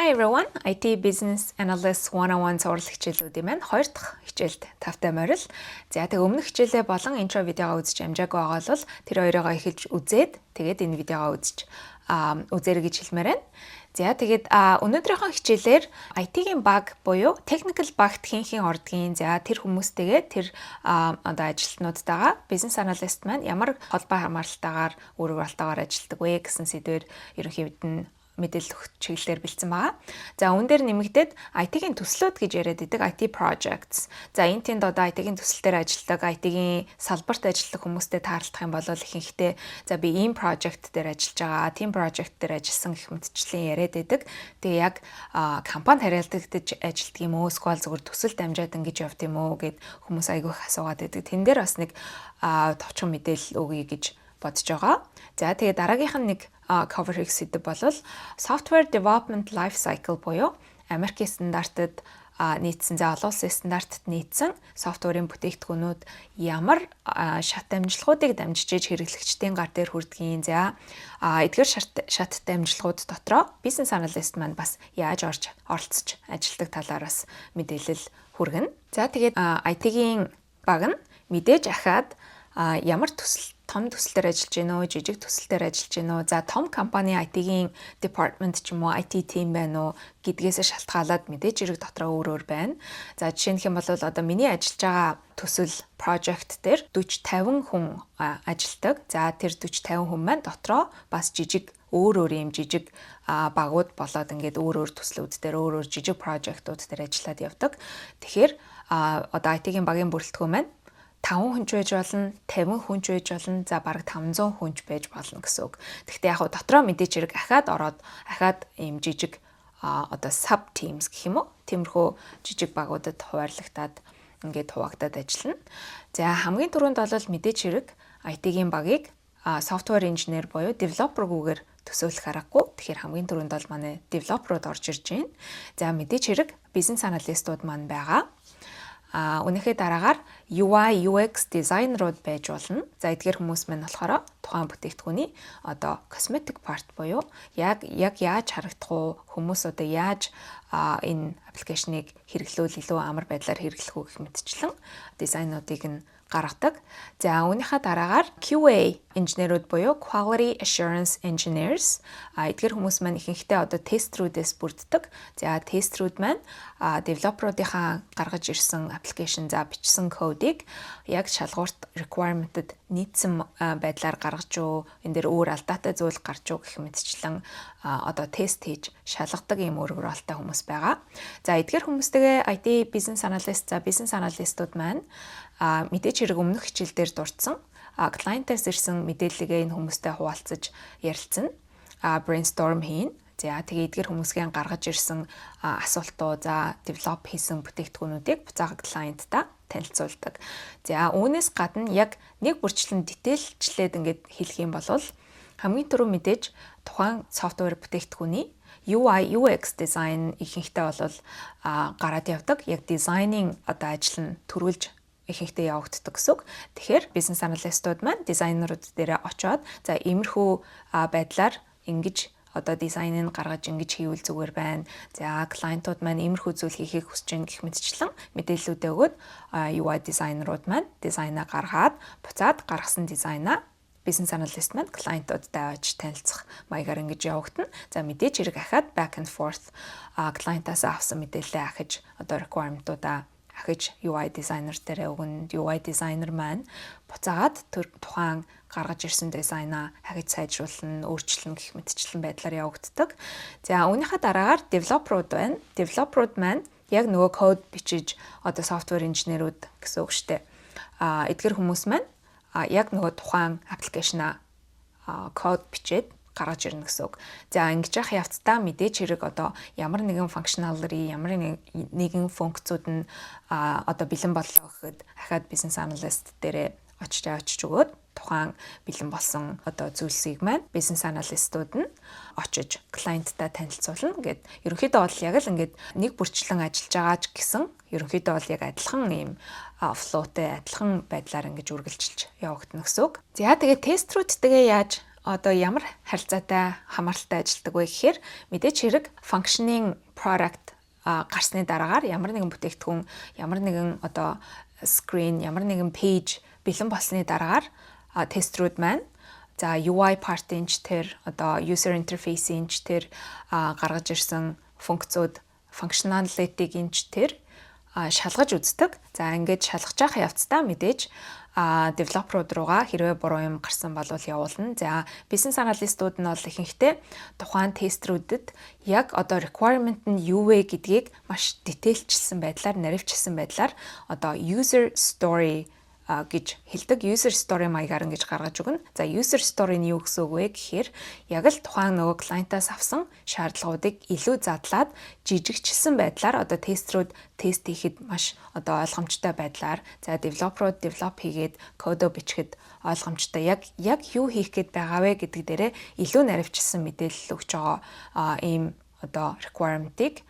Hi everyone, IT Business Analyst 101 сурал хичээлүүдийн маань 2 дахь хичээлд тавтай морил. За тэг өмнөх хичээлээ болон интро видеогоо үзэж амжаагүй байгаа бол тэр хоёроо эхэлж үзээд тэгээд энэ видеогоо үзэж үзээрэй гэж хэлмээр байна. За тэгээд өнөөдрийнхөө хичээлээр IT-ийн баг буюу technical багт хин ордгийн за тэр хүмүүстэйгээ тэр одоо ажилтнуудтайгаа бизнес аналист маань ямар холбоо хамааралтайгаар үр уралтайгаар ажилладаг вэ гэсэн сэдвээр ерөнхийд нь мэдээлэл өгөх чиглэлээр бэлдсэн байгаа. За үүн дээр нэмэгдээд IT-ийн төслүүд гэж яриад идэг IT projects. За энэ тэнд одоо IT-ийн төсөл дээр ажилладаг, IT-ийн салбарт ажилладаг хүмүүстэй таарлах юм бол ихэнхдээ за би ийм project дээр ажиллаж байгаа, team project дээр ажилласан гэх мэтчлэн яриад идэг. Тэгээ яг компани хариалдагдаж ажилладаг юм уу, эсвэл зөвхөн төсөлд амжаад ингэж явд юм уу гэд хүмүүс айгүй их асуугаад идэг. Тэн дээр бас нэг товчхон мэдээлэл өгье гэж бодож байгаа. За тэгээ дараагийнх нь нэг cover хийх сэдэв бол software development life cycle буюу Америкийн стандартад нийцсэн за олон улсын стандартад нийцсэн софтверийн бүтээгдэхүүнүүд ямар шат амжилтуудыг дамжиж хэрэглэгчдийн гар дээр хүрдгийг за эдгээр шат амжилтууд дотроо бизнес аналист маань бас яаж оролцож ажилладаг талаараас мэдээлэл хүргэнэ. За тэгээд IT-ийн баг нь мэдээж ахаад ямар том төсөл дээр ажиллаж гинөө, жижиг төсөл дээр ажиллаж гинөө, за том компани IT-ийн department ч юм уу, IT team байна уу гэдгээс шалтгаалаад мэдээж хэрэг дотроо өөр байна. За жишээ нь хэм бол одоо миний ажиллаж байгаа төсөл project дээр 40-50 хүн ажилладаг. За тэр 40-50 хүн маань дотроо бас жижиг өөр юм жижиг багууд болоод ингээд өөр төслүүд дээр өөр жижиг project-ууд дээр ажиллаад явдаг. Тэгэхээр одоо IT-ийн багийн бүрэлдэхүүн маань 5 хүнч байж болно, 50 хүнч байж болно, за бараг 500 хүнч байж болно гэсэн үг. Гэхдээ яг дотроо мэдээч хэрэг ахаад ийм жижиг одоо sub teams гэх юм уу? Тиймэрхүү жижиг багуудад хуваарлагдаад ингээд хуваагдаад ажиллана. За хамгийн түрүүнд бол мэдээч хэрэг IT-ийн багийг software engineer буюу developer-гүйгээр төсөөлөх аргагүй. Тэгэхээр хамгийн түрүүнд бол манай developer-ууд орж ирж байна. За мэдээч хэрэг business analyst-ууд маань байгаа. Үнэхээр дараагаар UI UX дизайнерууд байж болно. За эдгээр хүмүүс маань болохоор тухайн бүтээгдэхүүний одоо cosmetic part буюу яг яаж харагдах уу, хүмүүс одоо яаж энэ аппликейшнийг хэрэглүүл илүү амар байдлаар хэрэглэх үү гэх мэтчлэн дизайнуудыг нь гаргадаг. За үүнийхээ дараагаар QA инженерүүд буюу Quality Assurance Engineers эдгээр хүмүүс маань ихэнхдээ одоо тестрүүдээс бүрддэг. За тестрүүд маань девелоперуудынхаа гаргаж ирсэн аппликейшн за бичсэн кодыг яг шалгуурт requirement-д нийцсэн байдлаар гаргаж уу, энэ дээр өөр алдаатай зүйл гарч уу гэх мэтчлэн одоо тест хийж шалгадаг юм өөр уралтай хүмүүс байгаа. За эдгээр хүмүүстэйгээ IT business analyst за business analyst-ууд маань мэдээч хэрэг өмнөх хичээл дээр дурдсан клиентээс ирсэн мэдээллийгээ энэ хүмүүстэй хуваалцаж ярилцсан brainstorm хийн. За тэгээ эдгээр хүмүүсийн гаргаж ирсэн асуултууд за develop хийсэн бүтээгдэхүүнүүдийг буцаага клиенттай танилцуулдаг. За үүнээс гадна яг нэг бүрчлэн дэтэлчлээд ингээд хэлэх юм бол хамгийн түрүү мэдээж тухайн софтвер бүтээгдэхүүний UI UX design ихэнхдээ бол гараад явдаг. Яг дизайнинг одоо ажил нь төрүүлж ихэнхдээ явагддаг гэсэн үг. Тэгэхээр бизнес аналистууд маань дизайнерууд дээр очиод за иймэрхүү байдлаар ингэж одоо дизайныг гаргаж ингэж хийвэл зүгээр байна. За клиентууд маань иймэрхүү зүйл хийхийг хүсэж байгаа гэх мэтчлэн мэдээллүүдээ өгөөд UI дизайнерууд маань дизайнаа гаргаад буцаад гаргасан дизайнаа бизнес аналист маань клиентуудтай авч танилцах маягаар ингэж явагдана. За мэдээж хэрэг ахаад back and forth клиентаас авсан мэдээлэлээ ахиж одоо requirement-уудаа ахиж UI дизайнер дээр өгнө. UI дизайнер маань буцаагаад тухайн гаргаж ирсэн дизайнаа ахиж сайжруулна, өөрчлөн гэх мэтчлэн байдлаар явагддаг. За үүнийхээ дараагаар девелоперууд байна. Девелоперууд маань яг нөгөө код бичиж одоо software инженерүүд гэсэн үг шүү дээ. Эдгээр хүмүүс маань яг нөгөө тухайн аппликейшнаа код бичээд гаргаж ирнэ гэсэн үг. За ингэж явах явцдаа мэдээж хэрэг одоо ямар нэгэн functionality, ямар нэгэн функцүүд нь одоо бэлэн боллоо гэхэд ахаад business analyst дээрээ очиж өгөөд тухайн бэлэн болсон одоо зүйлсийг маань бизнес аналистууд нь очиж клиенттай танилцуулна гэд. Ерөнхийдөө бол яг л ингээд нэг бүрчлэн ажиллаж байгаа ч гэсэн ерөнхийдөө бол яг адилхан ийм флоутэй адилхан байдлаар ингэж үргэлжилж явагдана гэсэн үг. За тэгээд тестрүүдтэйгээ яаж одоо ямар харилцаатай хамааралтай ажилладаг вэ гэхээр мэдээч хэрэг functioning product гарсны дараагаар ямар нэгэн бүтээгдэхүүн, ямар нэгэн одоо screen, ямар нэгэн page бэлэн болсны дараагаар тестрүүд маань за UI part-ийнч тэр одоо user interface-ийнч тэр гаргаж ирсэн функцүүд, functionality-ийнч тэр шалгаж үздэг. За ингээд шалгаж явах явцдаа мэдээж девелоперууд руугаа хэрвээ буруу юм гарсан бол явуулна. За бизнес аналистууд нь бол ихэнхдээ тухайн тестрүүдэд яг одоо requirement нь юу вэ гэдгийг маш дэтейлчилсэн байдлаар, наривчилсан байдлаар одоо user story гэж хэлдэг. User story маягаар ингэж гаргаж өгнө. За user story нь юу гэсэн үг вэ гэхээр яг л тухайн нөгөө клиентаас авсан шаардлагуудыг илүү задлаад жижигчилсэн байдлаар одоо тестрүүд тест хийхэд маш одоо ойлгомжтой байдлаар за девелоперууд девелоп хийгээд кодо бичихэд ойлгомжтой яг юу хийх гээд байгаа вэ гэдэг дээрээ илүү наривчилсан мэдээлэл өгч байгаа ийм одоо requirement-ийг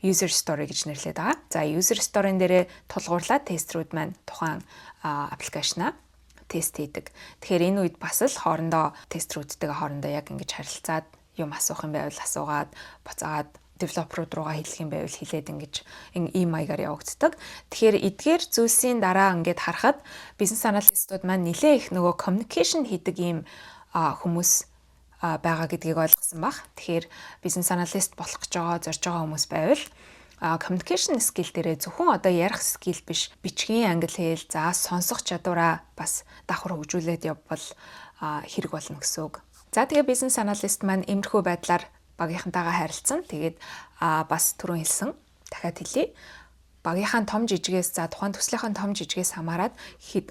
user story гэж нэрлэдэг байгаа. За user story-н дээрээ тулгуурлаад тестрүүд маань тухайн аппликейшнаа тест хийдэг. Тэгэхээр энэ үед бас л хоорондоо тестрүүдтэйгээ хоорондоо яг ингэж харилцаад юм асуух юм байвал асуугаад буцаагаад девелоперууд руугаа хэлэх юм байвал хэлээд ингэж ийм маягаар явагддаг. Тэгэхээр эдгээр зүйлсийн дараа ингээд харахад бизнес аналистууд маань нэлээ их нөгөө communication хийдэг ийм хүмүүс байгаа гэдгийг ойлгосон баг. Тэгэхээр бизнес аналист болох гэж байгаа, зорж байгаа хүмүүс байвал communication skill дээрээ зөвхөн одоо ярих skill биш, бичгийн англи хэл, за сонсох чадвараа бас давхар хөгжүүлээд явбал хэрэг болно гэсэн үг. За тэгээ бизнес аналист маань иймэрхүү байдлаар багийнхантайгаа харилцсан. Тэгээд бас түрүүн хэлсэн дахиад хэлье. Багийнхаа том жижигээс за тухайн төслийнхаа том жижигээс хамаарат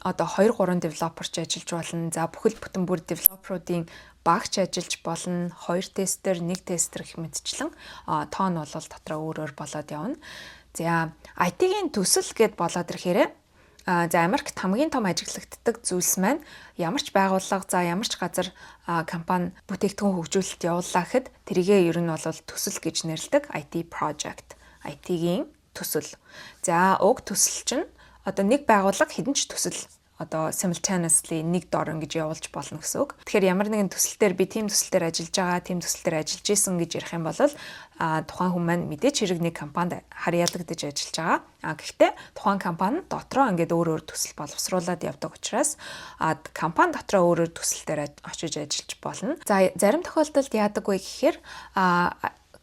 одоо 2-3 девелоперч ажиллаж болно. За бүхэл бүтэн бүр девелоперуудын багч ажиллаж болно. 2 тестер, 1 тестер гэх мэтчлэн тоо нь бол дотроо өөр болоод явна. За IT-ийн төсөл гэд болоод ирэхээр за Америкт хамгийн том ажиглагддаг зүйлс маань ямар ч байгууллага за ямар ч газар компани бүтээгдэхүүн хөгжүүлэлт явууллаа гэхэд тэрийгээ ер нь бол төсөл гэж нэрлэдэг IT project. IT-ийн төсөл. За уг төсөл чинь одоо нэг байгууллага хэдэн ч төсөл одоо simultaneously нэг дор ингэж явуулж болно гэсэн үг. Тэгэхээр ямар нэгэн төсөл дээр би team төсөл дээр ажиллаж байгаа, team төсөл дээр ажиллаж исэн гэж ярих юм бол тухайн хүн маань мэдээч хэрэг нэг компанид харьяалагдаж ажиллаж байгаа. Гэхдээ тухайн компани дотроо ингээд өөр төсөл боловсруулад явдаг учраас компани дотроо өөр төсөл дээр очиж ажиллаж болно. За зарим тохиолдолд яадаг вэ гэхээр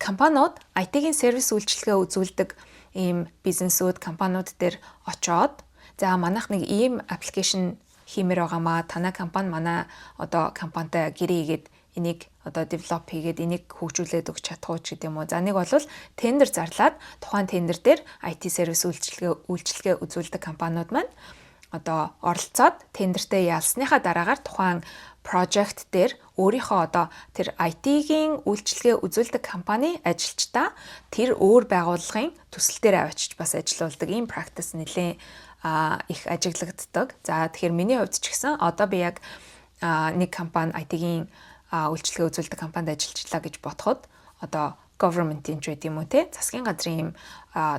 компаниуд IT-ийн сервис үйлчилгээ үзүүлдэг ийм бизнесүүд компаниуд дээр очоод за манайх нэг ийм аппликейшн хиймээр байгаамаа танай компани манай одоо компанитай гэрээ хийгээд энийг одоо девелоп хийгээд энийг хөгжүүлээд өгч чадах уу гэдэг юм уу. За нэг бол тендер зарлаад тухайн тендер дээр IT сервис үйлчилгээ үзүүлдэг компаниуд маань одоо оролцоод тендертэй яалсныхаа дараагаар тухайн project дээр өөрийнхөө одоо тэр IT-ийн үйлчилгээ үзүүлдэг компани ажилчдаа тэр өөр байгууллагын төсөл дээр авчиж бас ажилуулдаг ийм practice нэлээ их ажиглагддаг. За тэгэхээр миний хувьд ч гэсэн одоо би яг нэг компани IT-ийн үйлчилгээ үзүүлдэг компанид ажиллажлаа гэж бодоход одоо government-ийн ч байд юм уу те засгийн газрын ийм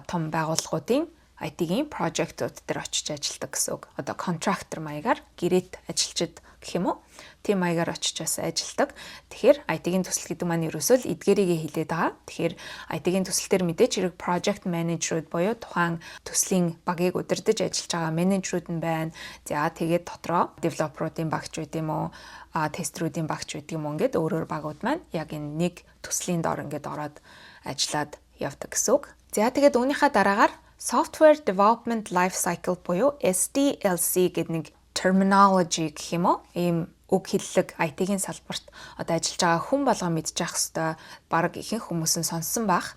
том байгууллагуудын IT-ийн project-ууд дээр очиж ажилладаг гэсэн үг. Одоо contractor маягаар гэрээт ажилчид гэх юм уу? Тийм маягаар очиж бас ажилладаг. Тэгэхээр IT-ийн төсөл гэдэг маань ерөөсөө л эдгээрийгээ хэлээд байгаа. Тэгэхээр IT-ийн төсөл дээр мэдээч хэрэг project manager-ууд буюу тухайн төслийн багийг удирдах ажиллаж байгаа менежерүүд нь байна. За тэгээд дотроо developer-уудын багч байд юм уу? Тестерүүдийн багч байд юм уу? Ингээд өөр багууд маань яг энэ нэг төслийн доор ингээд ороод ажиллаад явдаг гэсэн үг. За тэгээд үүнийхээ дараагаар Software Development Life Cycle буюу SDLC гэдэг нэг terminology гэх юм уу? Ийм үг хэллэг IT-ийн салбарт одоо ажиллаж байгаа хүн болгоо мэдчих хэвээр баг ихэнх хүмүүс нь сонссон байх.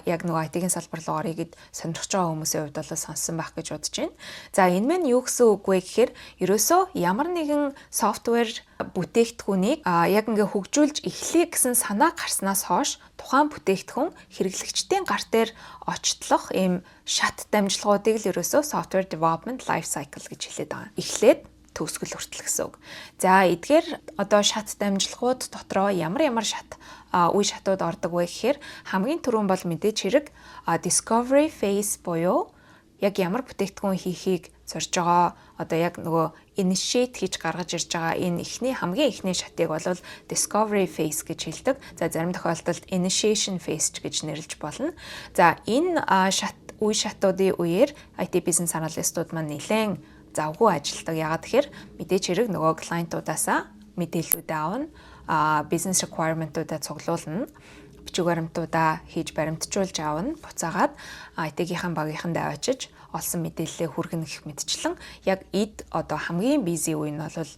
Яг нөгөө IT-ийн салбар руу орё гэд сонирхож байгаа хүмүүсийн хувьд бол сонссон байх гэж бодож байна. За энэ мань юу гэсэн үг вэ гэхээр ерөөсөө ямар нэгэн софтвер бүтээгдэхүүнийг яг ингээ хөгжүүлж эхлэе гэсэн санаа гарснаас хойш тухайн бүтээгдэхүүн хэрэглэгчдийн гар дээр очтлох ийм шат дамжлагуудыг л ерөөсөө software development life cycle гэж хэлээд байгаа. Эхлээд төгсгөл хүртэл гэсэн үг. За эдгээр одоо шат дамжлагууд дотроо ямар шат үе шатууд ордог вэ гэхээр хамгийн түрүүн бол мэдээж хэрэг discovery phase буюу яг ямар бүтээгдэхүүн хийхийг зорж байгаа, одоо яг нөгөө initiate хийж гаргаж ирж байгаа энэ хамгийн эхний шатыг бол discovery phase гэж хэлдэг. За зарим тохиолдолд initiation phase гэж нэрлэж болно. За энэ үе шатуудын үеэр IT бизнес аналистууд маань нэлээд завгүй ажилдаг. Ягаад тэгэхээр мэдээч хэрэг нөгөө клиентуудаасаа мэдээллүүдээ авна, бизнес requirement-уудаа цуглуулна, бичиг баримтуудаа хийж баримтжуулж авна, буцаагаад IT-ийн багийнхандаа очиж олсон мэдээлэлээ хүргэнэ гэх мэтчлэн яг одоо хамгийн busy үе нь бол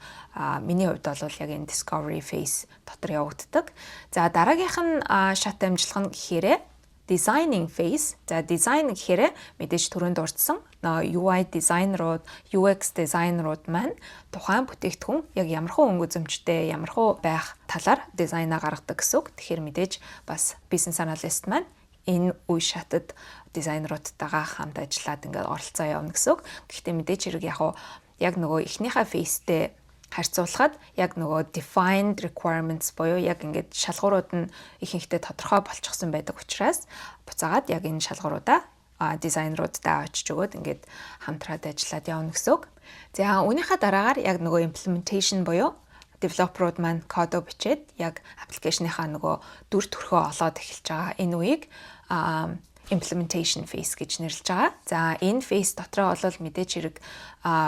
миний хувьд бол яг энэ discovery phase дотор явагддаг. За дараагийнх нь шат амжилах нь гэхээрээ designing phase. За design гэхээр мэдээж түрүүнд дурдсан UI дизайнерууд, UX дизайнерууд маань тухайн бүтээгдэхүүн яг ямархуу өнгө үзэмжтэй, ямархуу байх талаар дизайнаа гаргадаг гэсэн үг. Тэгэхээр мэдээж бас бизнес аналист маань энэ үе шатад дизайнеруудтайгаа хамт ажиллаад ингээд оролцоо явна гэсэн үг. Гэхдээ мэдээж хэрэг яг нөгөө эхнийхээ phase-тэй харьцуулахад яг нөгөө defined requirements буюу яг ингээд шалгуурууд нь ихэнхдээ тодорхой болчихсон байдаг учраас буцаагаад яг энэ шалгууруудаа дизайнеруудтай очиж өгөөд ингээд хамтраад ажиллаад явна гэсэн үг. За үүнийхээ дараагаар яг нөгөө implementation буюу developer-ууд маань кодоо бичээд яг аппликейшныхаа нөгөө дүр төрхөө олоод эхэлж байгаа энэ үеийг implementation phase гэж нэрлэж байгаа. За энэ phase дотроо бол мэдээж хэрэг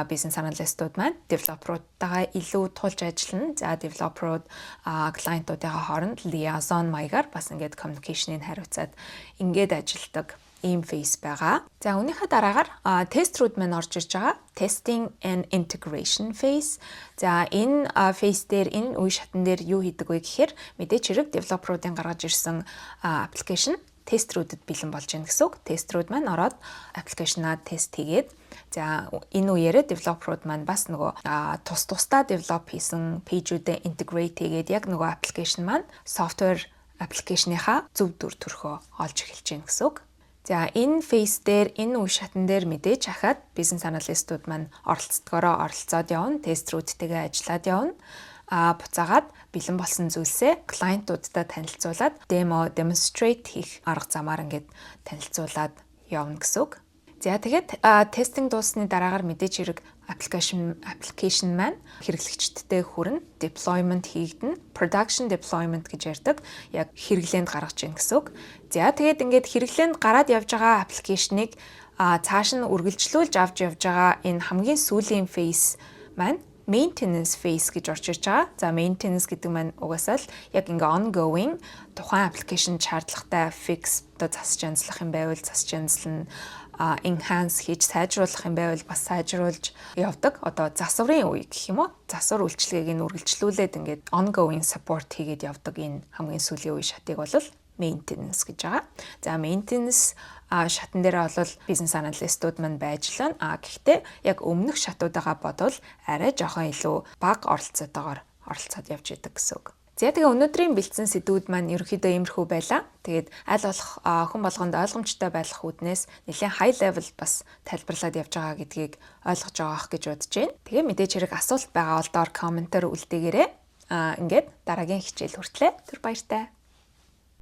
бизнес аналистууд маань developer-уудтайгаа илүү тулж ажиллана. За developer-ууд клиентуудынхаа хооронд liaison маягаар бас ингээд communication-ыг хариуцаад ингээд ажилладаг ийм phase байгаа. За үүнийхээ дараагаар тестрүүд маань орж ирж байгаа. Testing and integration phase. За энэ phase дээр энэ үе шатн дээр юу хийдэг вэ гэхээр мэдээж хэрэг developer-уудын гаргаж ирсэн application тестрүүдэд бэлэн болж байна гэсэн үг. Тестрүүд маань ороод аппликейшнаа тест хийгээд за энэ үеэрээ девелоперууд маань бас нөгөө тусдаа девелоп хийсэн пэйжүүдэд интегрейт хийгээд яг нөгөө аппликейшн маань софтвер аппликейшныхаа зөв дүр төрхөө олж эхэлж байна гэсэн үг. За энэ фейс дээр энэ үе шатн дээр мэдээж ахаад бизнес аналистууд маань оролцоод явна, тестрүүдтэйгээ ажиллаад явна. Буцаагаад бэлэн болсон зүйлсээ клиентуудтай танилцуулаад demonstrate хийх арга замаар ингээд танилцуулаад явна гэсэн үг. За тэгээд тестинг дуусны дараагаар мэдээж хэрэг application маань хэрэглэгчдтэй хүрэн deployment хийгдэн, production deployment гэж ярьдаг. Яг хэрэглээнд гаргаж ийн гэсэн үг. За тэгээд ингээд хэрэглээнд гараад явж байгаа application-ыг цааш нь үргэлжлүүлж авч явж байгаа энэ хамгийн сүүлийн phase маань maintenance phase гэж орж ирж байгаа. За maintenance гэдэг маань угаасаа л яг ингээ ongoing тухайн application шаардлагатай fix одоо засаж анзлах юм байвал засаж анзлана, enhance хийж сайжруулах юм байвал бас сайжруулж явдаг. Одоо засварын үе гэх юм уу? Засвар үйлчилгээг нь үргэлжлүүлээд ингээд ongoing support хийгээд явдаг энэ хамгийн сүүлийн үе шатыг бол maintenance гэж байгаа. За maintenance шатн дээр бол бизнес аналистууд маань байж лана. Гэхдээ яг өмнөх шатуудаа бодвол арай жоохон илүү бага оролцоотойгоор оролцоод явж идэг гэсэн үг. За тэгээ өнөөдрийн бэлдсэн сэдвүүд маань ерөнхийдөө иймэрхүү байлаа. Тэгээд аль болох хүн болгонд ойлгомжтой байх үүднээс нэлээд high level бас тайлбарлаад явж байгаа гэдгийг ойлгож байгаах гэж бодож байна. Тэгээ мэдээж хэрэг асуулт байгаа бол доор комментээр үлдээгээрэй. Ингээд дараагийн хичээл хүртлээ. Түр баяртай.